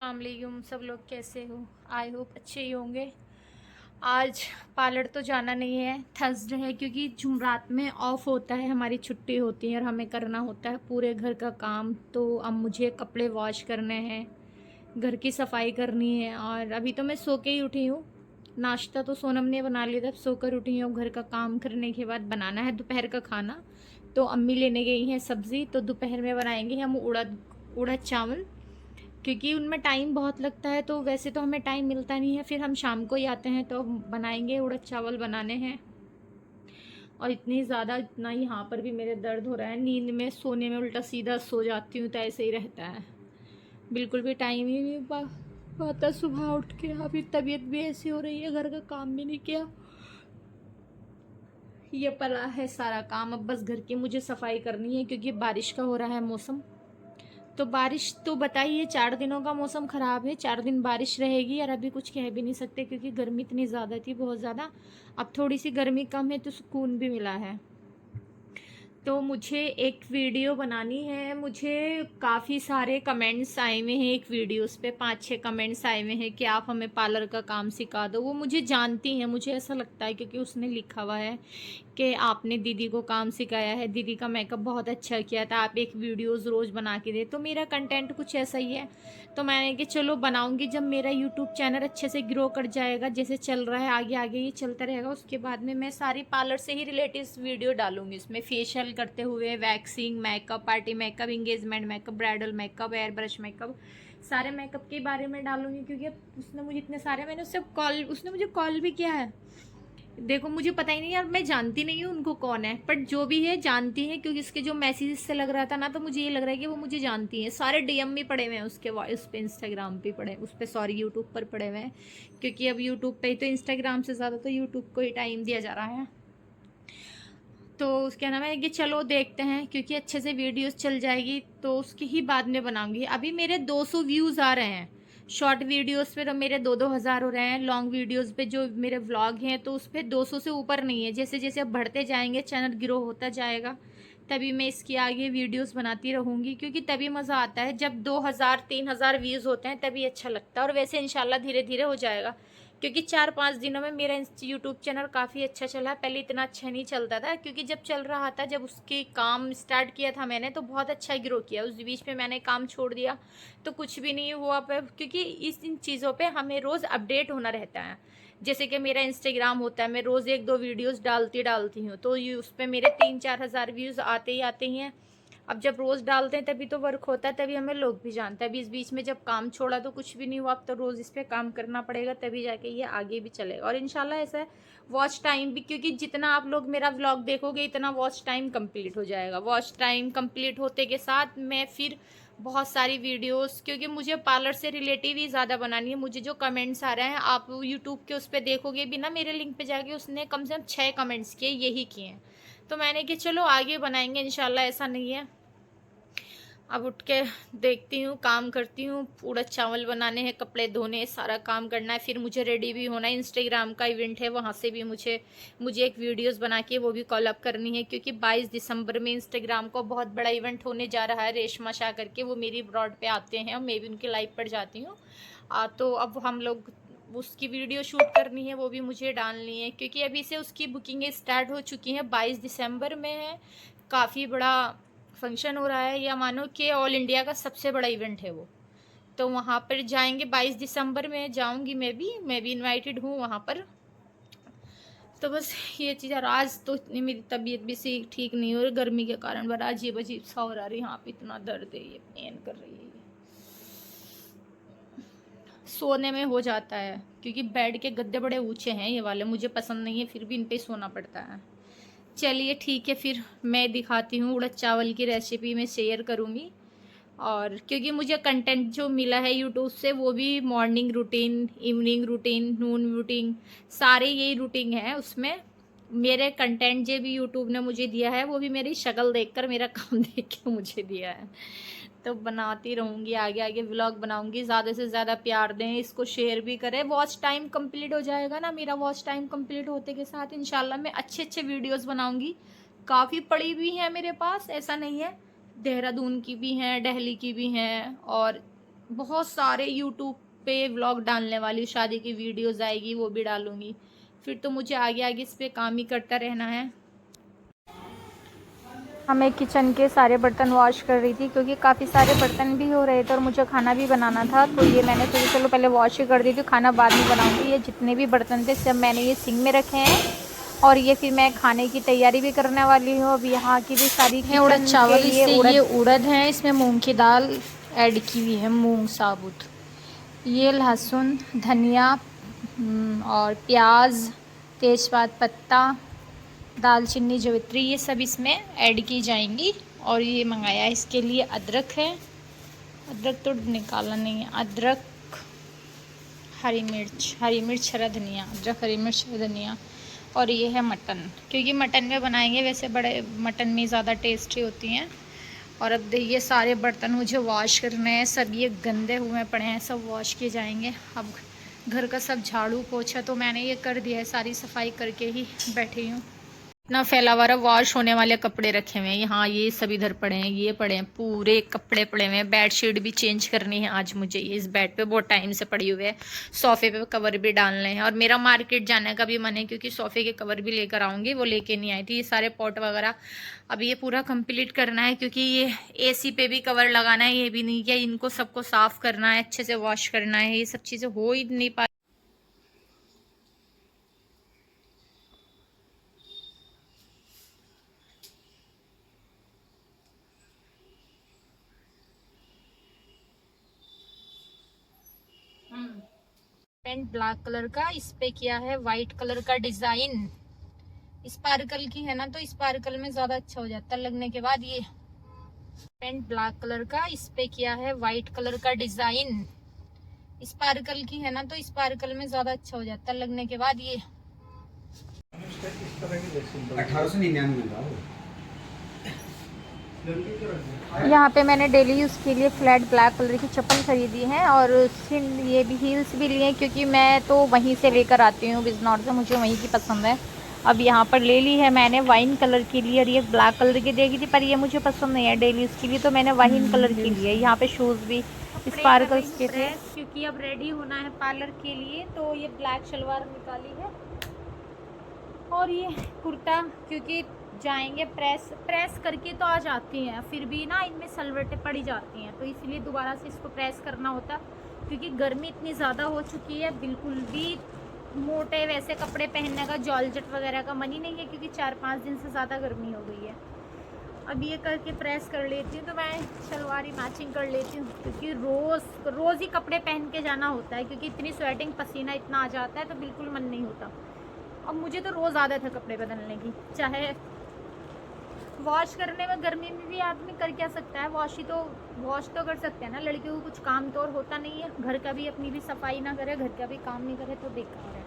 अस्सलामुअलैकुम। सब लोग कैसे हो? आई होप अच्छे ही होंगे। आज पार्लर तो जाना नहीं है, थर्सडे है, क्योंकि जुमरात में ऑफ होता है, हमारी छुट्टी होती है और हमें करना होता है पूरे घर का काम। तो अब मुझे कपड़े वॉश करने हैं, घर की सफाई करनी है। और अभी तो मैं सो के ही उठी हूँ। नाश्ता तो सोनम ने बना लिया था, सोकर उठी हूँ। घर का काम करने के बाद बनाना है दोपहर का खाना। तो अम्मी लेने गई हैं सब्ज़ी, तो दोपहर में बनाएंगे हम उड़द उड़द चावल, क्योंकि उनमें टाइम बहुत लगता है। तो वैसे तो हमें टाइम मिलता नहीं है, फिर हम शाम को ही आते हैं तो बनाएंगे। उड़द चावल बनाने हैं। और इतनी ज़्यादा इतना यहाँ पर भी मेरे दर्द हो रहा है, नींद में सोने में उल्टा सीधा सो जाती हूँ तो ऐसे ही रहता है। बिल्कुल भी टाइम ही नहीं पाता सुबह उठ के। अभी तबीयत भी ऐसी हो रही है, घर का काम भी नहीं किया। ये पड़ा है सारा काम, अब बस घर की मुझे सफाई करनी है, क्योंकि बारिश का हो रहा है मौसम। तो बारिश तो बताइए, 4 दिनों का मौसम ख़राब है, 4 दिन बारिश रहेगी। और अभी कुछ कह भी नहीं सकते, क्योंकि गर्मी इतनी ज़्यादा थी, बहुत ज़्यादा। अब थोड़ी सी गर्मी कम है तो सुकून भी मिला है। तो मुझे एक वीडियो बनानी है। मुझे काफ़ी सारे कमेंट्स आए हुए हैं एक वीडियोस पे, 5-6 कमेंट्स आए हुए हैं कि आप हमें पार्लर का काम सिखा दो। वो मुझे जानती हैं, मुझे ऐसा लगता है, क्योंकि उसने लिखा हुआ है कि आपने दीदी को काम सिखाया है, दीदी का मेकअप बहुत अच्छा किया था, आप एक वीडियोस रोज़ बना के दे। तो मेरा कंटेंट कुछ ऐसा ही है। तो मैंने कि चलो बनाऊंगी, जब मेरा यूट्यूब चैनल अच्छे से ग्रो कर जाएगा, जैसे चल रहा है आगे आगे ये चलता रहेगा, उसके बाद में मैं सारी पार्लर से ही रिलेटेड वीडियो डालूंगी। इसमें फेशियल करते हुए, waxing, makeup, party makeup, engagement makeup, bridal makeup, air brush makeup, सारे मेकअप के बारे में डालूंगी। क्योंकि अब उसने मुझे इतने सारे, मैंने उसने मुझे कॉल भी किया है। देखो मुझे पता ही नहीं यार, मैं जानती नहीं हूँ उनको कौन है, बट जो भी है जानती है, क्योंकि इसके जो मैसेजेस से लग रहा था ना, तो मुझे ये लग रहा है कि वो मुझे जानती हैं। सारे डीएम भी पड़े हुए हैं उसके, उस पर इंस्टाग्राम पे पड़े, उस पर सॉरी यूट्यूब पर पड़े हुए हैं। क्योंकि अब यूट्यूब पे ही तो, इंस्टाग्राम से ज़्यादा तो यूट्यूब को ही टाइम दिया जा रहा है। तो उसके नाम है कि चलो देखते हैं, क्योंकि अच्छे से वीडियोस चल जाएगी तो उसकी ही बाद में बनाऊंगी। अभी मेरे 200 व्यूज़ आ रहे हैं शॉर्ट वीडियोस पे, तो मेरे 2-2 हज़ार हो रहे हैं। लॉन्ग वीडियोस पे जो मेरे व्लॉग हैं तो उस पर 200 से ऊपर नहीं है। जैसे जैसे अब बढ़ते जाएंगे, चैनल ग्रो होता जाएगा, तभी मैं इसकी आगे वीडियोस बनाती रहूँगी। क्योंकि तभी मज़ा आता है, जब 2,000-3,000 व्यूज़ होते हैं तभी अच्छा लगता है। और वैसे इंशाल्लाह धीरे धीरे हो जाएगा, क्योंकि 4-5 दिनों में मेरा यूट्यूब चैनल काफ़ी अच्छा चला। पहले इतना अच्छा नहीं चलता था, क्योंकि जब चल रहा था, जब उसके काम स्टार्ट किया था मैंने, तो बहुत अच्छा ग्रो किया। उस बीच में मैंने काम छोड़ दिया तो कुछ भी नहीं हुआ पर, क्योंकि इन चीज़ों पे हमें रोज़ अपडेट होना रहता है। जैसे कि मेरा इंस्टाग्राम होता है, मैं रोज़ 1-2 वीडियोस डालती हूँ, तो ये उस पर मेरे 3-4 हज़ार व्यूज़ आते ही आते हैं। अब जब रोज़ डालते हैं तभी तो वर्क होता है, तभी हमें लोग भी जानते हैं। अभी इस बीच में जब काम छोड़ा तो कुछ भी नहीं हुआ। अब तो रोज़ इस पर काम करना पड़ेगा, तभी जाके ये आगे भी चलेगा। और इंशाल्लाह ऐसा है, वॉच टाइम भी, क्योंकि जितना आप लोग मेरा व्लॉग देखोगे इतना वॉच टाइम कंप्लीट हो जाएगा। वॉच टाइम कंप्लीट होते के साथ मैं फिर बहुत सारी वीडियोस, क्योंकि मुझे पार्लर से रिलेटिव ही ज़्यादा बनानी है। मुझे जो कमेंट्स आ रहे हैं, आप यूट्यूब के उस पर देखोगे भी ना, मेरे लिंक पे जाके उसने कम से कम 6 कमेंट्स किए, यही किए हैं। तो मैंने कि चलो आगे बनाएंगे इंशाल्लाह, ऐसा नहीं है। अब उठ के देखती हूँ, काम करती हूँ। उड़द चावल बनाने हैं, कपड़े धोने, सारा काम करना है। फिर मुझे रेडी भी होना है, इंस्टाग्राम का इवेंट है, वहाँ से भी मुझे एक वीडियोस बना के वो भी कॉल अप करनी है। क्योंकि 22 दिसंबर में इंस्टाग्राम को बहुत बड़ा इवेंट होने जा रहा है। रेशमा शाह करके, वो मेरी ब्रॉड पे आते हैं और मैं भी उनके लाइव पर जाती हूँ। तो अब हम लोग उसकी वीडियो शूट करनी है, वो भी मुझे डालनी है। क्योंकि अभी से उसकी बुकिंग स्टार्ट हो चुकी है, 22 दिसंबर में है। काफ़ी बड़ा फंक्शन हो रहा है, या मानो कि ऑल इंडिया का सबसे बड़ा इवेंट है वो। तो वहाँ पर जाएंगे, 22 दिसंबर में जाऊँगी मैं भी इनवाइटेड हूँ वहाँ पर। तो बस ये चीज़। और आज तो इतनी मेरी तबीयत भी सही ठीक नहीं हो रही, गर्मी के कारण बड़ा अजीब अजीब सा हो रहा है। यहाँ पे इतना दर्द है, ये पेन कर रही है। सोने में हो जाता है, क्योंकि बेड के गद्दे बड़े ऊंचे हैं ये वाले, मुझे पसंद नहीं है, फिर भी इन पे सोना पड़ता है। चलिए ठीक है, फिर मैं दिखाती हूँ उड़द चावल की रेसिपी मैं शेयर करूँगी। और क्योंकि मुझे कंटेंट जो मिला है यूट्यूब से, वो भी मॉर्निंग रूटीन, इवनिंग रूटीन, नून रूटीन, सारे यही रूटीन है उसमें। मेरे कंटेंट जो भी यूट्यूब ने मुझे दिया है, वो भी मेरी शक्ल देखकर, मेरा काम देख के मुझे दिया है। तो बनाती रहूँगी, आगे आगे व्लॉग बनाऊँगी। ज़्यादा से ज़्यादा प्यार दें, इसको शेयर भी करें। वॉच टाइम कंप्लीट हो जाएगा ना मेरा, वॉच टाइम कंप्लीट होते के साथ इंशाल्लाह मैं अच्छे अच्छे वीडियोस बनाऊँगी। काफ़ी पड़ी भी हैं मेरे पास, ऐसा नहीं है। देहरादून की भी हैं, दिल्ली की भी हैं, और बहुत सारे यूट्यूब पे व्लॉग डालने वाली हूँ, शादी की वीडियोस आएगी वो भी डालूंगी। फिर तो मुझे आगे आगे इस पे काम ही करता रहना है। मैं किचन के सारे बर्तन वॉश कर रही थी क्योंकि काफ़ी सारे बर्तन भी हो रहे थे और मुझे खाना भी बनाना था, तो ये मैंने सोचा चलो पहले वॉश ही कर दी थी, खाना बाद में बनाऊंगी। ये जितने भी बर्तन थे सब मैंने ये सिंक में रखे हैं और ये फिर मैं खाने की तैयारी भी करने वाली हूँ। अब यहाँ की भी सारी है उड़द चावल, ये उड़द है, इसमें मूंग की दाल ऐड की हुई है, मूंग साबुत। ये लहसुन, धनिया और प्याज, तेज़पात पत्ता, दालचीनी, जवित्री, ये सब इसमें ऐड की जाएंगी। और ये मंगाया है इसके लिए अदरक है, अदरक तो निकाला नहीं है, अदरक, हरी मिर्च, हरा धनिया, अदरक, हरी मिर्च, हरा धनिया। और ये है मटन, क्योंकि मटन में बनाएंगे, वैसे बड़े मटन में ज़्यादा टेस्टी होती हैं। और अब ये सारे बर्तन मुझे वॉश करने हैं, सब ये गंदे हुए पड़े हैं, सब वॉश किए जाएंगे। अब घर का सब झाड़ू पोछा तो मैंने ये कर दिया है, सारी सफाई करके ही बैठी हूँ। इतना फैला हुआ वॉश होने वाले कपड़े रखे हुए हैं यहाँ, ये सब इधर पड़े हैं, ये पड़े हैं, पूरे कपड़े पड़े हुए हैं। बेडशीट भी चेंज करनी है आज मुझे, ये इस बेड पे बहुत टाइम से पड़ी हुई है। सोफे पे कवर भी डालने हैं और मेरा मार्केट जाने का भी मन है, क्योंकि सोफे के कवर भी लेकर आऊँगी, वो लेके नहीं आई थी। ये सारे पॉट वगैरह अब ये पूरा कंप्लीट करना है, क्योंकि ये AC पे भी कवर लगाना है, ये भी नहीं किया। इनको सबको साफ करना है, अच्छे से वॉश करना है, ये सब चीज़ें हो ही नहीं पा। पेंट ब्लैक कलर का, इस पे किया है वाइट कलर का डिजाइन। स्पार्कल की है ना, तो स्पार्कल में ज्यादा अच्छा हो जाता है लगने के बाद। ये पेंट ब्लैक कलर का, इस पे किया है वाइट कलर का डिजाइन। स्पार्कल की है ना, तो स्पार्कल में ज्यादा अच्छा हो जाता है लगने के बाद। ये 1899 का। यहाँ पे मैंने डेली यूज़ के लिए फ्लैट ब्लैक कलर की चप्पल खरीदी है और ये भी हील्स भी लिए, क्योंकि मैं तो वहीं से लेकर आती हूँ बिजनौर से, मुझे वहीं की पसंद है। अब यहाँ पर ले ली है मैंने वाइन कलर की लिए, और ये ब्लैक कलर की देखी थी पर ये मुझे पसंद नहीं है डेली यूज़ के लिए, तो मैंने वाइन कलर की लिए। यहाँ पे शूज़ भी स्पार्कल्स के थे, क्योंकि अब रेडी होना है पार्लर के लिए, तो ये ब्लैक शलवार निकाली है और ये कुर्ता, क्योंकि जाएंगे प्रेस करके तो आ जाती हैं, फिर भी ना इनमें सलवटें पड़ी जाती हैं, तो इसलिए दोबारा से इसको प्रेस करना होता, क्योंकि गर्मी इतनी ज़्यादा हो चुकी है, बिल्कुल भी मोटे वैसे कपड़े पहनने का, जॉर्जेट वगैरह का मन ही नहीं है, क्योंकि 4-5 दिन से ज़्यादा गर्मी हो गई है। अब ये करके प्रेस कर लेती हूँ, तो मैं शलवार ही मैचिंग कर लेती हूँ, क्योंकि रोज़ ही कपड़े पहन के जाना होता है, क्योंकि इतनी स्वेटिंग, पसीना इतना आ जाता है, तो बिल्कुल मन नहीं होता। अब मुझे तो रोज़ आदत है कपड़े बदलने की, चाहे वॉश करने में, गर्मी में भी आदमी कर क्या सकता है, वॉश तो कर सकते हैं ना, लड़कियों को कुछ काम तो और होता नहीं है, घर का भी, अपनी भी सफाई ना करे, घर का भी काम नहीं करे तो बेकार है।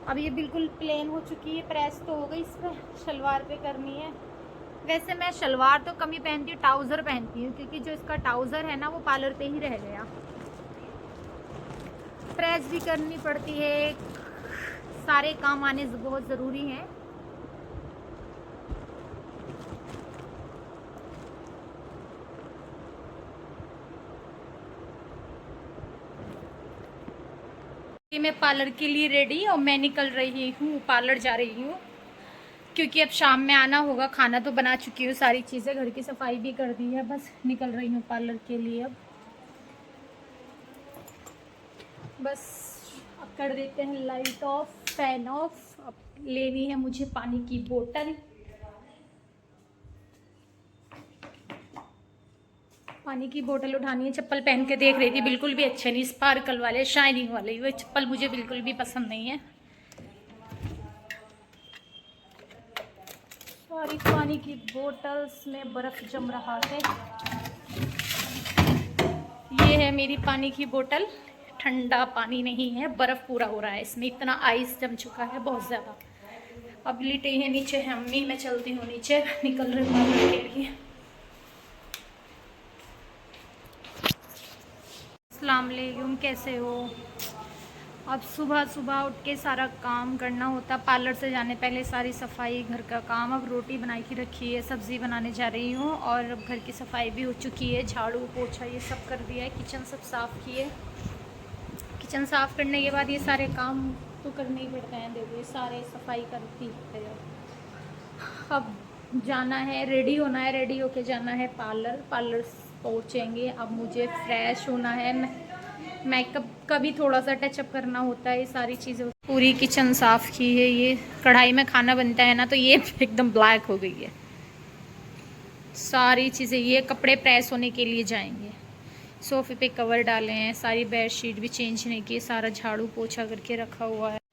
अब ये बिल्कुल प्लेन हो चुकी है, प्रेस तो हो गई, इस पर शलवार पे करनी है। वैसे मैं शलवार तो कम ही पहनती हूँ, ट्राउज़र पहनती हूँ, क्योंकि जो इसका ट्राउज़र है ना वो पार्लर पे ही रह गया। प्रेस भी करनी पड़ती है, सारे काम आने बहुत ज़रूरी हैं। मैं पार्लर के लिए रेडी और मैं निकल रही हूँ, पार्लर जा रही हूँ, क्योंकि अब शाम में आना होगा। खाना तो बना चुकी हूँ, सारी चीज़ें, घर की सफाई भी कर दी है, बस निकल रही हूँ पार्लर के लिए। अब बस अब कर देते हैं लाइट ऑफ, फैन ऑफ। अब लेनी है मुझे पानी की बोतल, पानी की बोतल उठानी है। चप्पल पहन के देख रही थी, बिल्कुल भी अच्छे नहीं, स्पार्कल वाले, शाइनिंग वाले, वो चप्पल मुझे बिल्कुल भी पसंद नहीं है। सारी पानी की बोतल्स में बर्फ़ जम रहा है। ये है मेरी पानी की बोतल, ठंडा पानी नहीं है, बर्फ़ पूरा हो रहा है इसमें, इतना आइस जम चुका है बहुत ज़्यादा। अब लेटे हैं नीचे है अम्मी, मैं चलती हूँ नीचे, निकल रही हूँ पार्लर के लिए। अस्सलाम वालेकुम, कैसे हो? अब सुबह सुबह उठ के सारा काम करना होता, पार्लर से जाने पहले सारी सफाई घर का काम। अब रोटी बनाई की रखी है, सब्ज़ी बनाने जा रही हूँ और अब घर की सफाई भी हो चुकी है, झाड़ू पोछा ये सब कर दिया है, किचन सब साफ़ किए। किचन साफ़ करने के बाद ये सारे काम तो करने ही पड़ते हैं, देखो ये सारे सफाई करती है। अब जाना है, रेडी होना है, रेडी होके जाना है पार्लर। पार्लर पहुँचेंगे, अब मुझे फ्रेश होना है, मेकअप का भी थोड़ा सा टचअप करना होता है, ये सारी चीज़ें। पूरी किचन साफ़ की है, ये कढ़ाई में खाना बनता है ना तो ये एकदम ब्लैक हो गई है सारी चीज़ें। ये कपड़े प्रेस होने के लिए जाएंगे, सोफ़े पे कवर डाले हैं, सारी बेडशीट भी चेंज नहीं की, सारा झाड़ू पोछा करके रखा हुआ है।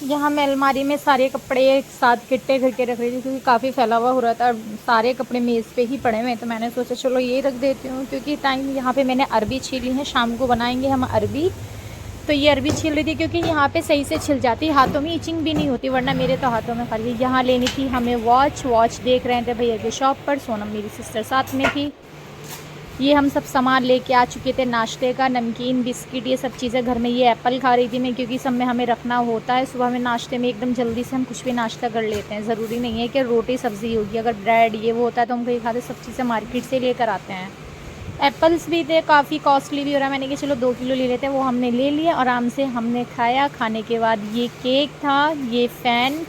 यहाँ मैं अलमारी में सारे कपड़े एक साथ इकट्ठे करके रख रही थी क्योंकि काफ़ी फैला हुआ हो रहा था, सारे कपड़े मेज़ पे ही पड़े हुए हैं, तो मैंने सोचा चलो ये रख देती हूँ। क्योंकि टाइम यहाँ पे मैंने अरबी छीली है, शाम को बनाएंगे हम अरबी, तो ये अरबी छील रही थी क्योंकि यहाँ पे सही से छिल जाती, हाथों में इचिंग भी नहीं होती, वरना मेरे तो हाथों में खाली। यहाँ लेनी थी हमें वॉच देख रहे थे भैया की शॉप पर, सोनम मेरी सिस्टर साथ में थी। ये हम सब सामान लेके आ चुके थे, नाश्ते का, नमकीन, बिस्किट, ये सब चीज़ें घर में। ये एप्पल खा रही थी मैं क्योंकि सब में हमें रखना होता है, सुबह में नाश्ते में एकदम जल्दी से हम कुछ भी नाश्ता कर लेते हैं, ज़रूरी नहीं है कि रोटी सब्ज़ी होगी, अगर ब्रेड ये वो होता है तो हम कहीं खाते, सब चीज़ें मार्केट से लेकर आते हैं। एप्पल्स भी थे, काफ़ी कॉस्टली भी हो रहा है, मैंने कहा चलो 2 किलो ले लेते हैं, वो हमने ले लिया, आराम से हमने खाया। खाने के बाद ये केक था, ये फ़ैन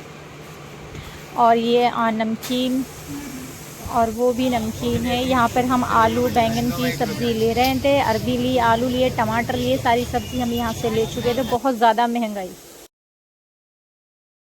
और ये नमकीन, और वो भी नमकीन है। यहाँ पर हम आलू बैंगन की सब्ज़ी ले रहे थे, अरबी ली, आलू लिए, टमाटर लिए, सारी सब्ज़ी हम यहाँ से ले चुके थे। बहुत ज़्यादा महंगाई।